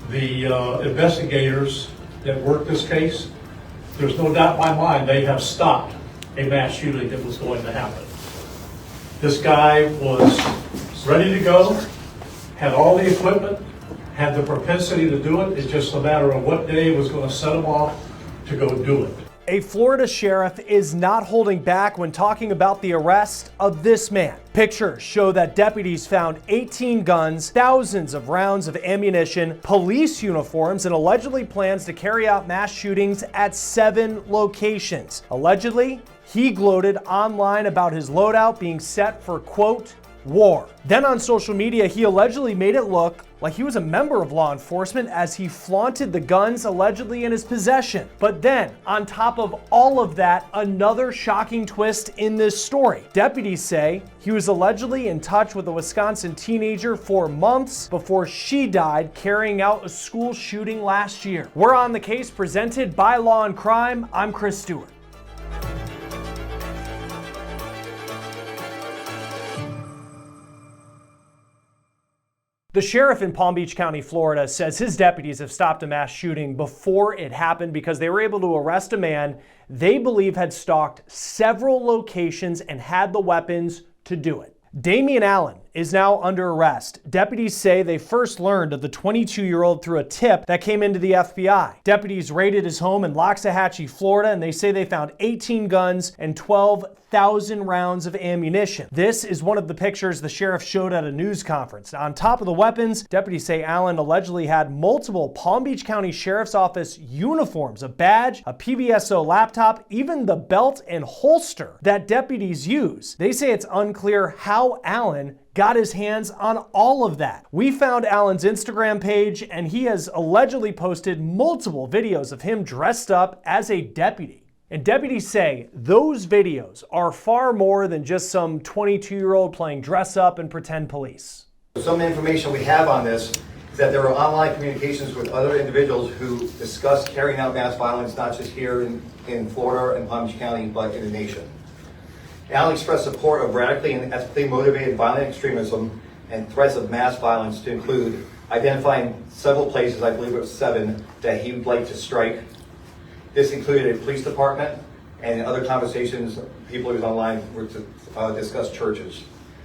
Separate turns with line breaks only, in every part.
The investigators that worked this case, there's no doubt in my mind they have stopped a mass shooting that was going to happen. This guy was ready to go, had all the equipment, had the propensity to do it. It's just a matter of what day was going to set him off to go do it.
A Florida sheriff is not holding back when talking about the arrest of this man. Pictures show that deputies found 18 guns, thousands of rounds of ammunition, police uniforms, and allegedly plans to carry out mass shootings at 7 locations. Allegedly, he gloated online about his loadout being set for, quote, war. Then on social media, he allegedly made it look like he was a member of law enforcement as he flaunted the guns allegedly in his possession. But then, on top of all of that, another shocking twist in this story. Deputies say he was allegedly in touch with a Wisconsin teenager for months before she died carrying out a school shooting last year. We're on the case presented by Law&Crime. I'm Chris Stewart. The sheriff in Palm Beach County, Florida, says his deputies have stopped a mass shooting before it happened because they were able to arrest a man they believe had stalked several locations and had the weapons to do it. Damian Allen is now under arrest. Deputies say they first learned of the 22-year-old through a tip that came into the FBI. Deputies raided his home in Loxahatchee, Florida, and they say they found 18 guns and 12,000 rounds of ammunition. This is one of the pictures the sheriff showed at a news conference. On top of the weapons, deputies say Allen allegedly had multiple Palm Beach County Sheriff's Office uniforms, a badge, a PBSO laptop, even the belt and holster that deputies use. They say it's unclear how Allen got his hands on all of that. We found Allen's Instagram page, and he has allegedly posted multiple videos of him dressed up as a deputy. And deputies say those videos are far more than just some 22-year-old playing dress up and pretend police.
Some information we have on this is that there were online communications with other individuals who discussed carrying out mass violence, not just here in Florida and Palm Beach County, but in the nation. Allen expressed support of radically and ethically motivated violent extremism and threats of mass violence to include identifying several places, I believe it was 7, that he would like to strike. This included a police department, and in other conversations, people who was online were to discuss churches.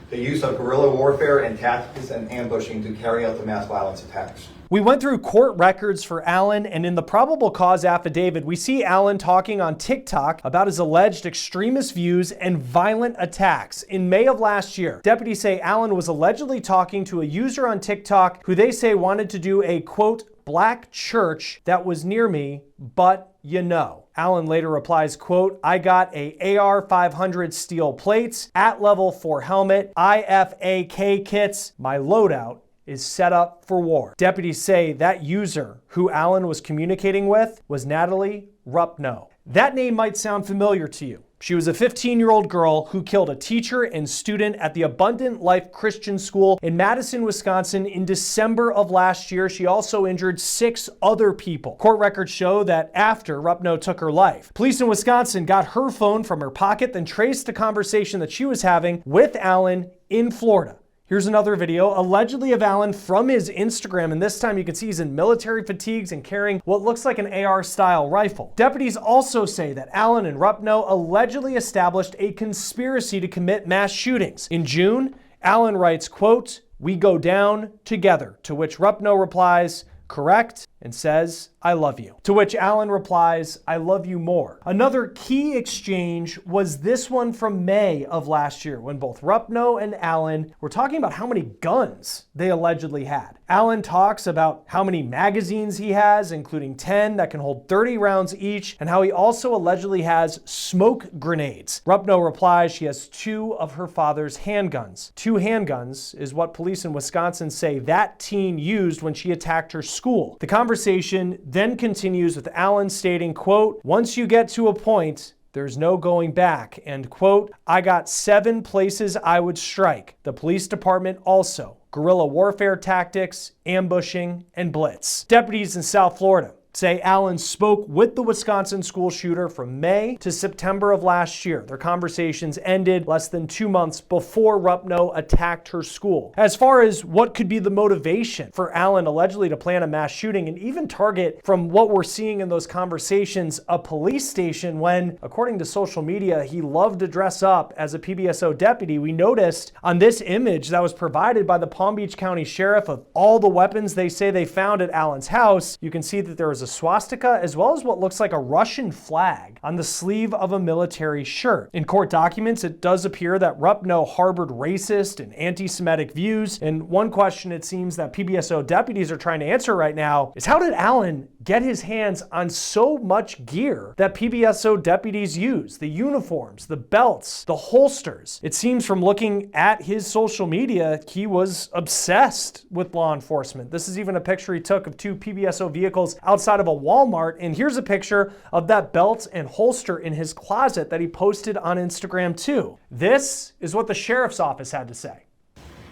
The use of guerrilla warfare and tactics and ambushing to carry out the mass violence attacks.
We went through court records for Allen, and in the probable cause affidavit, we see Allen talking on TikTok about his alleged extremist views and violent attacks. In May of last year, deputies say Allen was allegedly talking to a user on TikTok who they say wanted to do a, quote, black church that was near me, but you know. Allen later replies, quote, I got a AR-500 steel plates, at level 4 helmet, IFAK kits, my loadout is set up for war. Deputies say that user who Allen was communicating with was Natalie Rupno. That name might sound familiar to you. She was a 15-year-old girl who killed a teacher and student at the Abundant Life Christian School in Madison, Wisconsin in December of last year. She also injured 6 other people. Court records show that after Rupno took her life, police in Wisconsin got her phone from her pocket, then traced the conversation that she was having with Allen in Florida. Here's another video, allegedly of Allen from his Instagram, and this time you can see he's in military fatigues and carrying what looks like an AR-style rifle. Deputies also say that Allen and Rupno allegedly established a conspiracy to commit mass shootings. In June, Allen writes, quote, we go down together, to which Rupno replies, correct, and says, I love you. To which Allen replies, I love you more. Another key exchange was this one from May of last year when both Rupno and Allen were talking about how many guns they allegedly had. Allen talks about how many magazines he has, including 10 that can hold 30 rounds each, and how he also allegedly has smoke grenades. Rupno replies she has 2 of her father's handguns. 2 handguns is what police in Wisconsin say that teen used when she attacked her school. The conversation then continues with Allen stating, quote, once you get to a point, there's no going back, and quote, I got 7 places I would strike. The police department also. Guerrilla warfare tactics, ambushing, and blitz. Deputies in South Florida say Allen spoke with the Wisconsin school shooter from May to September of last year. Their conversations ended less than 2 months before Rupno attacked her school. As far as what could be the motivation for Allen allegedly to plan a mass shooting and even target, from what we're seeing in those conversations, a police station when, according to social media, he loved to dress up as a PBSO deputy. We noticed on this image that was provided by the Palm Beach County Sheriff of all the weapons they say they found at Allen's house, you can see that there is a swastika as well as what looks like a Russian flag on the sleeve of a military shirt. In court documents, it does appear that Rupno harbored racist and anti-Semitic views, and one question it seems that PBSO deputies are trying to answer right now is, how did Allen get his hands on so much gear that PBSO deputies use? The uniforms, the belts, the holsters. It seems from looking at his social media, he was obsessed with law enforcement. This is even a picture he took of 2 PBSO vehicles outside of a Walmart, and here's a picture of that belt and holster in his closet that he posted on Instagram too. This is what the sheriff's office had to say.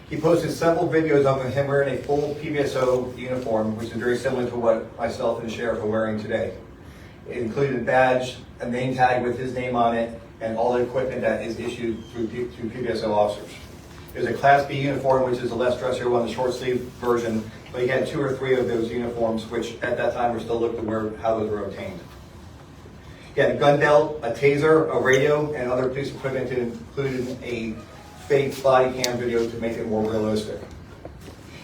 He posted several videos of him wearing a full PBSO uniform, which is very similar to what myself and the sheriff are wearing today. It included a badge, a name tag with his name on it, and all the equipment that is issued through PBSO officers. There's a Class B uniform, which is a less dressier one, the short sleeve version, but he had 2 or 3 of those uniforms, which at that time were still looked at how those were obtained. He had a gun belt, a taser, a radio, and other police equipment, including a fake body cam video to make it more realistic.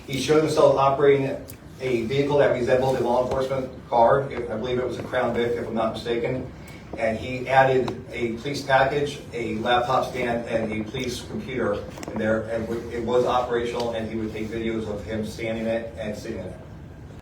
He showed himself operating a vehicle that resembled a law enforcement car. I believe it was a Crown Vic, if I'm not mistaken. And he added a police package, a laptop stand, and a police computer in there, and it was operational, and he would take videos of him standing in it and sitting in it.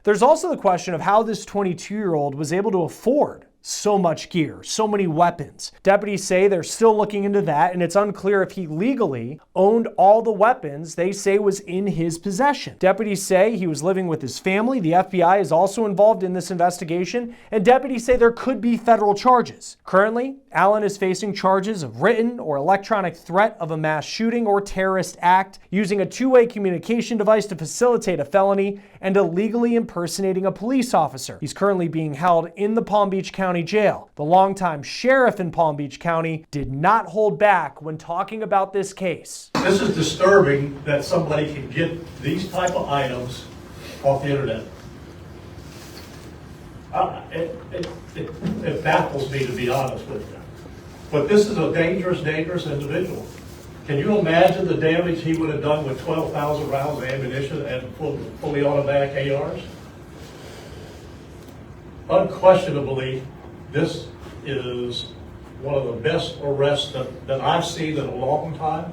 There's also the question of how this 22-year-old was able to afford so much gear, so many weapons. Deputies say they're still looking into that, and it's unclear if he legally owned all the weapons they say was in his possession. Deputies say he was living with his family. The FBI is also involved in this investigation, and deputies say there could be federal charges. Currently, Allen is facing charges of written or electronic threat of a mass shooting or terrorist act, using a two-way communication device to facilitate a felony, and illegally impersonating a police officer. He's currently being held in the Palm Beach County Jail. The longtime sheriff in Palm Beach County did not hold back when talking about this case.
This is disturbing that somebody can get these type of items off the internet. It baffles me, to be honest with you. But this is a dangerous, dangerous individual. Can you imagine the damage he would have done with 12,000 rounds of ammunition and fully automatic ARs? Unquestionably, this is one of the best arrests that I've seen in a long time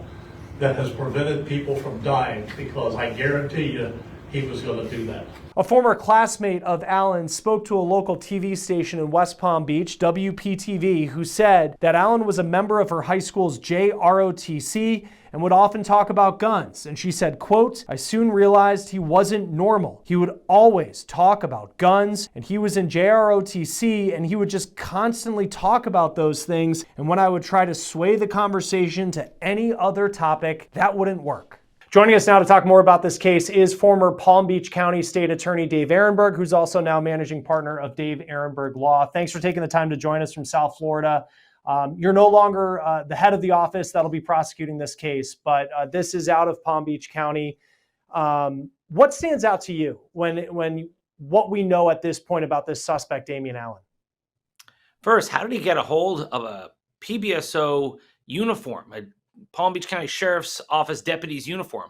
that has prevented people from dying, because I guarantee you he was going to do that.
A former classmate of Allen spoke to a local TV station in West Palm Beach, WPTV, who said that Allen was a member of her high school's JROTC and would often talk about guns. And she said, quote, "I soon realized he wasn't normal. He would always talk about guns, and he was in JROTC, and he would just constantly talk about those things. And when I would try to sway the conversation to any other topic, that wouldn't work." Joining us now to talk more about this case is former Palm Beach County State Attorney Dave Ehrenberg, who's also now managing partner of Dave Ehrenberg Law. Thanks for taking the time to join us from South Florida. You're no longer the head of the office that'll be prosecuting this case, but this is out of Palm Beach County. What stands out to you when what we know at this point about this suspect, Damian Allen?
First, how did he get a hold of a PBSO uniform, a Palm Beach County Sheriff's Office deputy's uniform?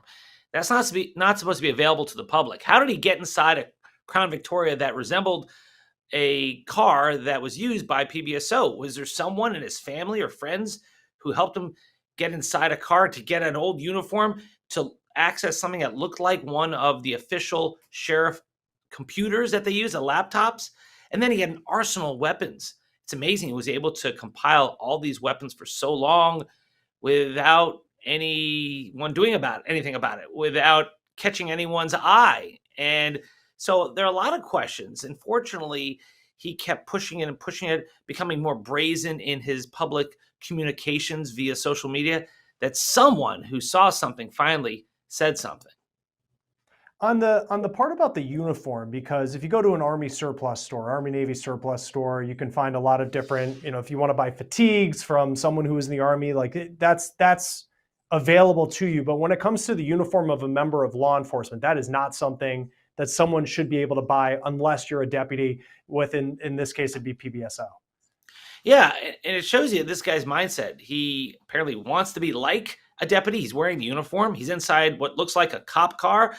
That's not supposed to be available to the public. How did he get inside a Crown Victoria that resembled a car that was used by PBSO? Was there someone in his family or friends who helped him get inside a car to get an old uniform to access something that looked like one of the official sheriff computers that they use, the laptops? And then he had an arsenal of weapons. It's amazing he was able to compile all these weapons for so long without anyone doing anything about it, without catching anyone's eye. And so there are a lot of questions. Unfortunately, he kept pushing it and pushing it, becoming more brazen in his public communications via social media, that someone who saw something finally said something.
On the part about the uniform, because if you go to an Army surplus store, Army Navy surplus store, you can find a lot of different, if you want to buy fatigues from someone who was in the Army, that's available to you. But when it comes to the uniform of a member of law enforcement, that is not something that someone should be able to buy unless you're a deputy within, in this case, it'd be PBSO.
Yeah, and it shows you this guy's mindset. He apparently wants to be like a deputy. He's wearing the uniform. He's inside what looks like a cop car.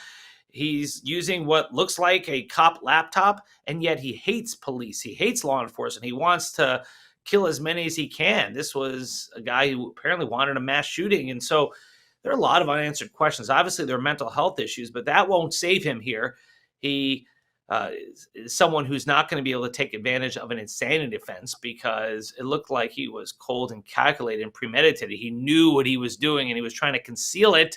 He's using what looks like a cop laptop, and yet he hates police. He hates law enforcement. He wants to kill as many as he can. This was a guy who apparently wanted a mass shooting. And so there are a lot of unanswered questions. Obviously, there are mental health issues, but that won't save him here. He is someone who's not going to be able to take advantage of an insanity defense because it looked like he was cold and calculated and premeditated. He knew what he was doing, and he was trying to conceal it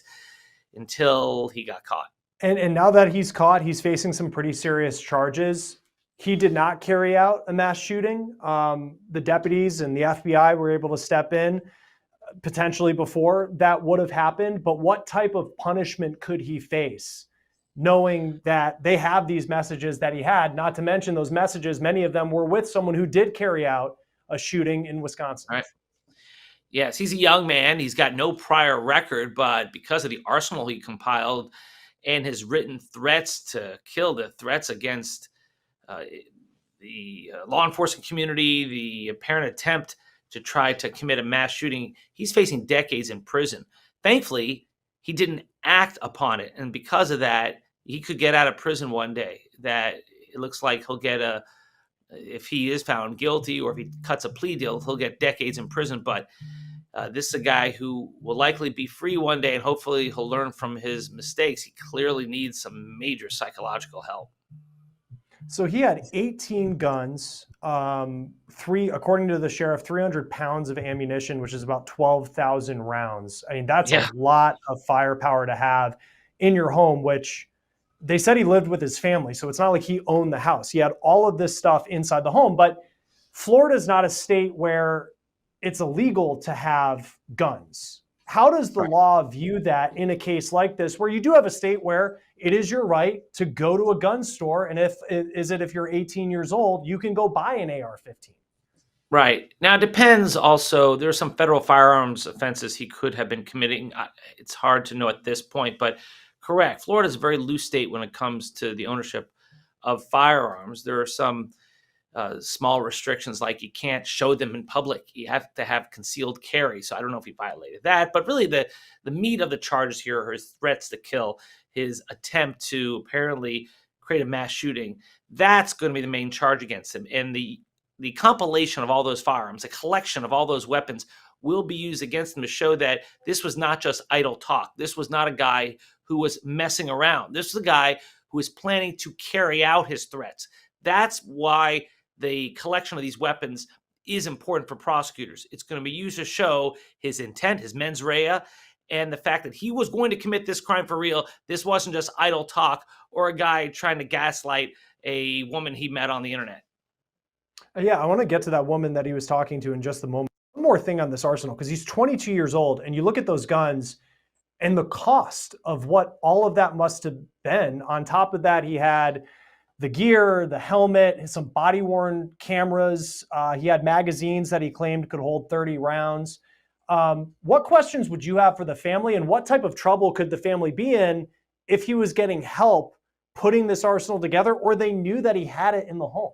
until he got caught.
And now that he's caught, he's facing some pretty serious charges. He did not carry out a mass shooting. The deputies and the FBI were able to step in potentially before that would have happened. But what type of punishment could he face, knowing that they have these messages that he had, not to mention those messages, many of them were with someone who did carry out a shooting in Wisconsin.
Right. Yes, he's a young man. He's got no prior record, but because of the arsenal he compiled and his written threats to kill, the threats against the law enforcement community, the apparent attempt to try to commit a mass shooting, he's facing decades in prison. Thankfully, he didn't act upon it. And because of that, he could get out of prison one day. That it looks like he'll get if he is found guilty or if he cuts a plea deal, he'll get decades in prison. But this is a guy who will likely be free one day, and hopefully he'll learn from his mistakes. He clearly needs some major psychological help.
So he had 18 guns, according to the sheriff, 300 pounds of ammunition, which is about 12,000 rounds. I mean, that's a lot of firepower to have in your home, which they said he lived with his family. So it's not like he owned the house. He had all of this stuff inside the home. But Florida is not a state where it's illegal to have guns. How does the law view that in a case like this, where you do have a state where it is your right to go to a gun store, and if you're 18 years old, you can go buy an AR-15?
Right. Now, it depends also. There are some federal firearms offenses he could have been committing. It's hard to know at this point, but correct. Florida is a very loose state when it comes to the ownership of firearms. There are some small restrictions, like you can't show them in public. You have to have concealed carry. So I don't know if he violated that, but really the meat of the charges here are his threats to kill, his attempt to apparently create a mass shooting. That's going to be the main charge against him. And the compilation of all those firearms, a collection of all those weapons, will be used against him to show that this was not just idle talk. This was not a guy who was messing around. This was a guy who was planning to carry out his threats. That's why the collection of these weapons is important for prosecutors. It's going to be used to show his intent, his mens rea, and the fact that he was going to commit this crime for real. This wasn't just idle talk or a guy trying to gaslight a woman he met on the internet.
Yeah, I want to get to that woman that he was talking to in just a moment. One more thing on this arsenal, because he's 22 years old, and you look at those guns and the cost of what all of that must have been. On top of that, he had the gear, the helmet, some body-worn cameras. He had magazines that he claimed could hold 30 rounds. What questions would you have for the family, and what type of trouble could the family be in if he was getting help putting this arsenal together, or they knew that he had it in the home?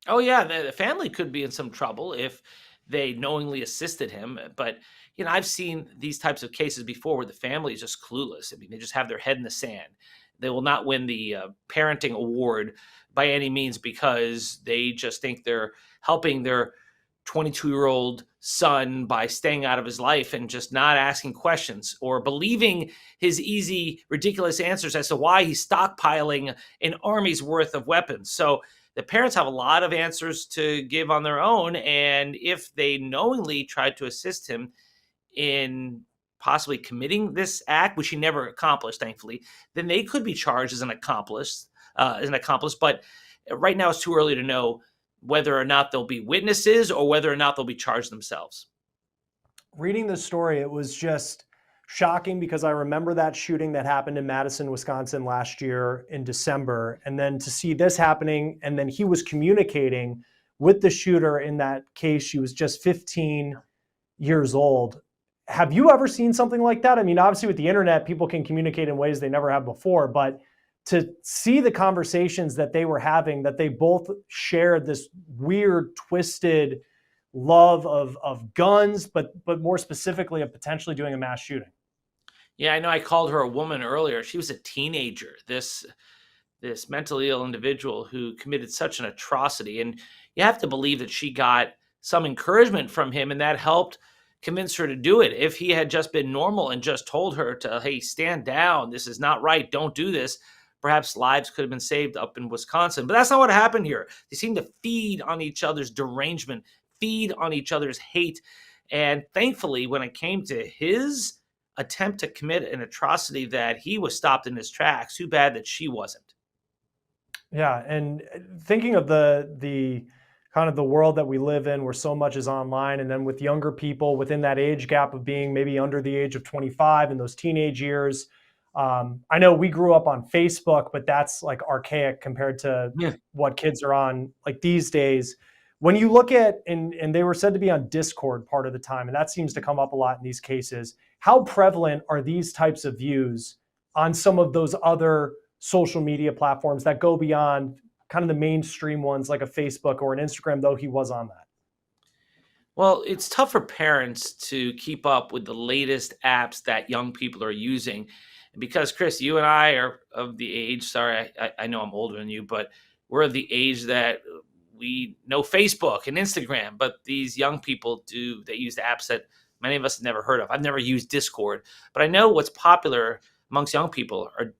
Oh, yeah, the family could be in some trouble if they knowingly assisted him. But, I've seen these types of cases before where the family is just clueless. I mean, they just have their head in the sand. They will not win the parenting award by any means because they just think they're helping their 22-year-old son by staying out of his life and just not asking questions or believing his easy, ridiculous answers as to why he's stockpiling an army's worth of weapons. So the parents have a lot of answers to give on their own. And if they knowingly tried to assist him in possibly committing this act, which he never accomplished, thankfully, then they could be charged as an accomplice. But right now, it's too early to know whether or not they'll be witnesses or whether or not they'll be charged themselves.
Reading the story, it was just shocking because I remember that shooting that happened in Madison, Wisconsin last year in December. And then to see this happening, and then he was communicating with the shooter in that case. She was just 15 years old. Have you ever seen something like that? I mean, obviously with the internet, people can communicate in ways they never have before, but to see the conversations that they were having, that they both shared this weird, twisted love of guns, but more specifically of potentially doing a mass shooting.
Yeah, I know I called her a woman earlier. She was a teenager. This mentally ill individual who committed such an atrocity. And you have to believe that she got some encouragement from him, and that helped convince her to do it. If he had just been normal and just told her to, hey, stand down, this is not right, don't do this, perhaps lives could have been saved up in Wisconsin. But that's not what happened here. They seem to feed on each other's derangement, feed on each other's hate. And thankfully, when it came to his attempt to commit an atrocity, that he was stopped in his tracks. Too bad that she wasn't.
Yeah, and thinking of the kind of the world that we live in, where so much is online, and then with younger people within that age gap of being maybe under the age of 25 in those teenage years. I know we grew up on Facebook, but that's like archaic compared to what kids are on like these days. When you look at, and they were said to be on Discord part of the time, and that seems to come up a lot in these cases, how prevalent are these types of views on some of those other social media platforms that go beyond kind of the mainstream ones like a Facebook or an Instagram, though he was on that?
Well, it's tough for parents to keep up with the latest apps that young people are using. Because, Chris, you and I are of the age, sorry, I know I'm older than you, but we're of the age that we know Facebook and Instagram, but these young people they use the apps that many of us have never heard of. I've never used Discord, but I know what's popular amongst young people are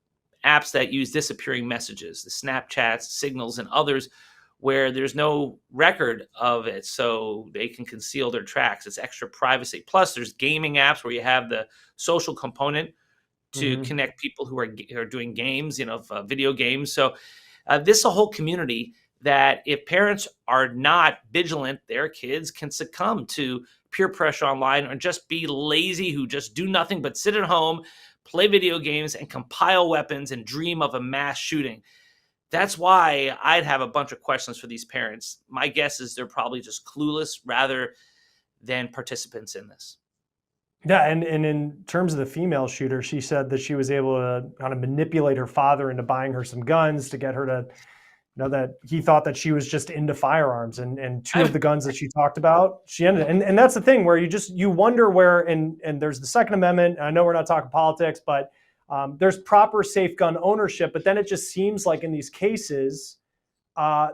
apps that use disappearing messages, the Snapchats, Signals, and others, where there's no record of it, so they can conceal their tracks. It's extra privacy. Plus, there's gaming apps where you have the social component to connect people who are doing games, video games. So this is a whole community that if parents are not vigilant, their kids can succumb to peer pressure online or just be lazy, who just do nothing but sit at home, play video games, and compile weapons and dream of a mass shooting. That's why I'd have a bunch of questions for these parents. My guess is they're probably just clueless rather than participants in this.
Yeah, and in terms of the female shooter, she said that she was able to kind of manipulate her father into buying her some guns to get her to that he thought that she was just into firearms, and two of the guns that she talked about, she ended. And that's the thing where you wonder where, and there's the Second Amendment. I know we're not talking politics, but there's proper safe gun ownership. But then it just seems like in these cases,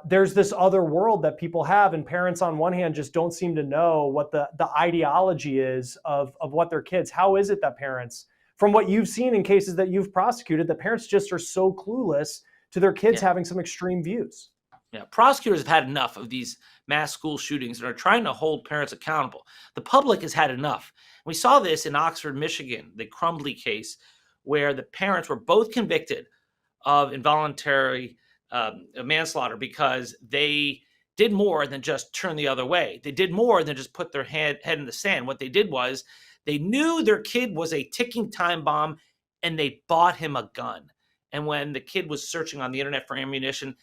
there's this other world that people have, and parents on one hand just don't seem to know what the ideology is of what their kids. How is it that parents, from what you've seen in cases that you've prosecuted, that parents just are so clueless to their kids having some extreme views?
Yeah, prosecutors have had enough of these mass school shootings and are trying to hold parents accountable. The public has had enough. We saw this in Oxford, Michigan, the Crumbly case, where the parents were both convicted of involuntary manslaughter because they did more than just turn the other way. They did more than just put their head in the sand. What they did was they knew their kid was a ticking time bomb, and they bought him a gun. And when the kid was searching on the internet for ammunition,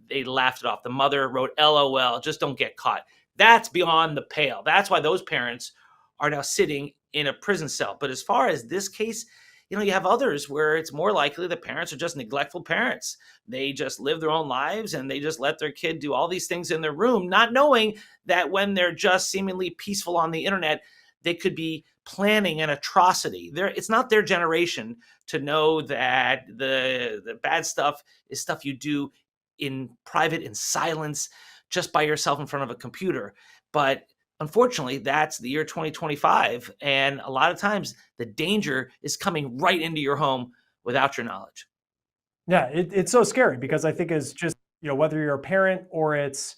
they laughed it off. The mother wrote, LOL, just don't get caught. That's beyond the pale. That's why those parents are now sitting in a prison cell. But as far as this case, you have others where it's more likely the parents are just neglectful parents. They just live their own lives and they just let their kid do all these things in their room, not knowing that when they're just seemingly peaceful on the internet, they could be planning an atrocity. It's not their generation to know that the bad stuff is stuff you do in private, in silence, just by yourself in front of a computer. But unfortunately, that's the year 2025. And a lot of times the danger is coming right into your home without your knowledge.
Yeah, it's so scary because I think it's just, whether you're a parent or it's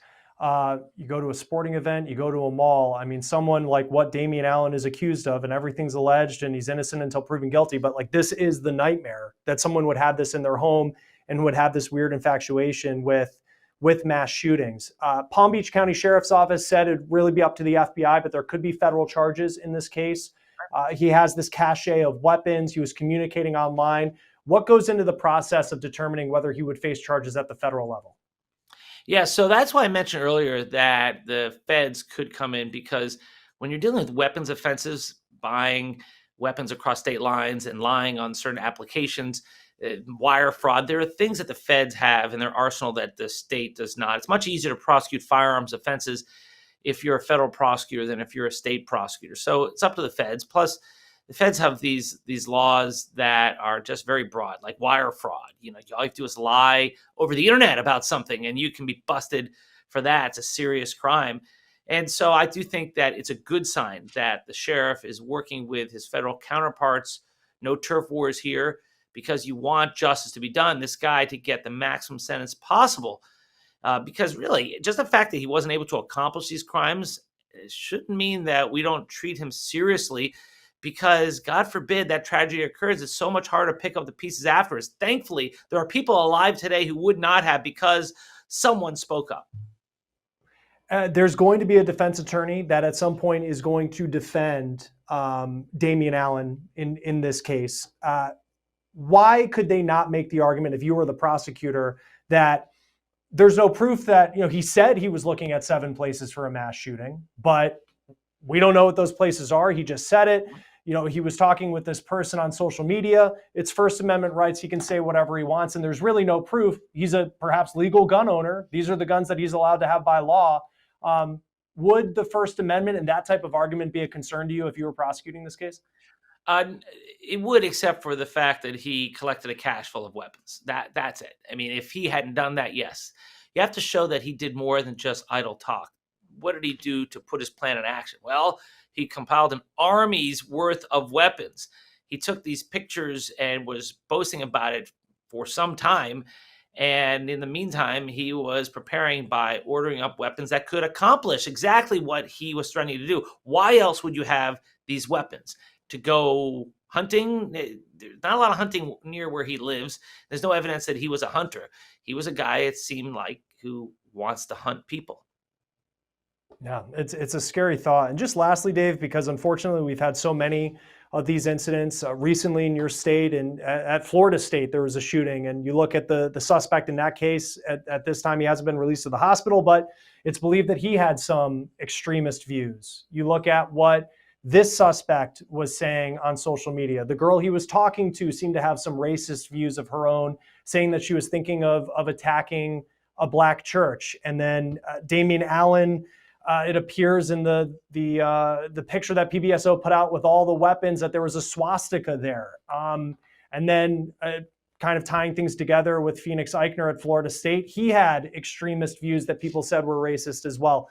you go to a sporting event, you go to a mall. I mean, someone like what Damian Allen is accused of, and everything's alleged and he's innocent until proven guilty. But like, this is the nightmare that someone would have this in their home and would have this weird infatuation with mass shootings. Palm Beach County Sheriff's Office said it'd really be up to the FBI, but there could be federal charges in this case. He has this cache of weapons. He was communicating online. What goes into the process of determining whether he would face charges at the federal level?
Yeah, so that's why I mentioned earlier that the feds could come in, because when you're dealing with weapons offenses, buying weapons across state lines and lying on certain applications, wire fraud, there are things that the feds have in their arsenal that the state does not. It's much easier to prosecute firearms offenses if you're a federal prosecutor than if you're a state prosecutor. So it's up to the feds. Plus, the feds have these laws that are just very broad, like wire fraud. You know, all you have to do is lie over the internet about something, and you can be busted for that. It's a serious crime. And so I do think that it's a good sign that the sheriff is working with his federal counterparts. No turf wars here, because you want justice to be done. This guy to get the maximum sentence possible. Because really, just the fact that he wasn't able to accomplish these crimes shouldn't mean that we don't treat him seriously, because God forbid that tragedy occurs. It's so much harder to pick up the pieces afterwards. Thankfully, there are people alive today who would not have, because someone spoke up.
There's going to be a defense attorney that at some point is going to defend Damian Allen in this case. Why could they not make the argument, if you were the prosecutor, that there's no proof that, he said he was looking at 7 places for a mass shooting, but we don't know what those places are. He just said it. He was talking with this person on social media. It's First Amendment rights. He can say whatever he wants, and there's really no proof. He's a perhaps legal gun owner. These are the guns that he's allowed to have by law. Would the First Amendment and that type of argument be a concern to you if you were prosecuting this case?
It would, except for the fact that he collected a cache full of weapons. That's it. I mean, if he hadn't done that, yes. You have to show that he did more than just idle talk. What did he do to put his plan in action? Well, he compiled an army's worth of weapons. He took these pictures and was boasting about it for some time. And in the meantime, he was preparing by ordering up weapons that could accomplish exactly what he was threatening to do. Why else would you have these weapons? To go hunting? There's not a lot of hunting near where he lives. There's no evidence that he was a hunter. He was a guy, it seemed like, who wants to hunt people.
Yeah, it's a scary thought. And just lastly, Dave, because unfortunately we've had so many of these incidents recently in your state, and at Florida State there was a shooting, and you look at the suspect in that case, at this time he hasn't been released to the hospital, but it's believed that he had some extremist views. You look at what this suspect was saying on social media. The girl he was talking to seemed to have some racist views of her own, saying that she was thinking of attacking a black church. And then Damian Allen, it appears in the picture that PBSO put out with all the weapons that there was a swastika there. And then kind of tying things together with Phoenix Eichner at Florida State, he had extremist views that people said were racist as well.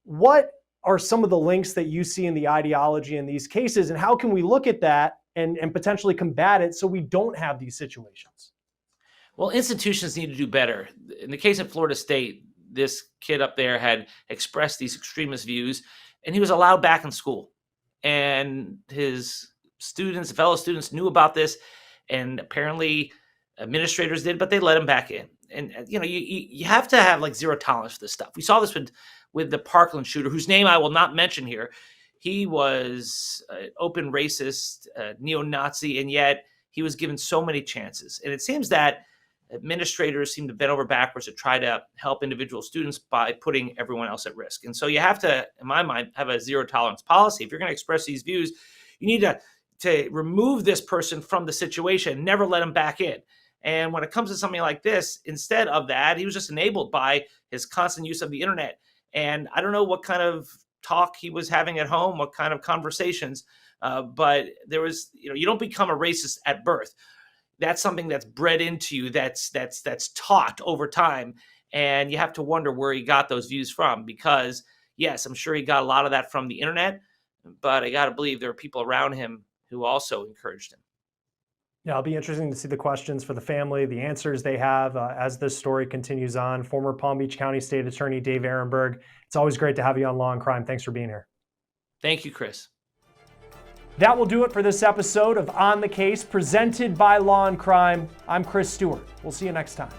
What are some of the links that you see in the ideology in these cases, and how can we look at that and potentially combat it so we don't have these situations?
Well, institutions need to do better. In the case of Florida State, this kid up there had expressed these extremist views, and he was allowed back in school. And his students, fellow students, knew about this, and apparently administrators did, but they let him back in. And you have to have like zero tolerance for this stuff. We saw this with the Parkland shooter, whose name I will not mention here. He was an open racist, neo-Nazi, and yet he was given so many chances. And it seems that administrators seem to bend over backwards to try to help individual students by putting everyone else at risk. And so you have to, in my mind, have a zero tolerance policy. If you're going to express these views, you need to remove this person from the situation, never let him back in. And when it comes to something like this, instead of that, he was just enabled by his constant use of the internet. And I don't know what kind of talk he was having at home, what kind of conversations, but there was, you don't become a racist at birth. That's something that's bred into you, that's taught over time. And you have to wonder where he got those views from, because yes, I'm sure he got a lot of that from the internet, but I got to believe there are people around him who also encouraged him.
Yeah, it'll be interesting to see the questions for the family, the answers they have as this story continues on. Former Palm Beach County State Attorney Dave Ehrenberg, it's always great to have you on Law and Crime. Thanks for being here.
Thank you, Chris.
That will do it for this episode of On the Case, presented by Law and Crime. I'm Chris Stewart. We'll see you next time.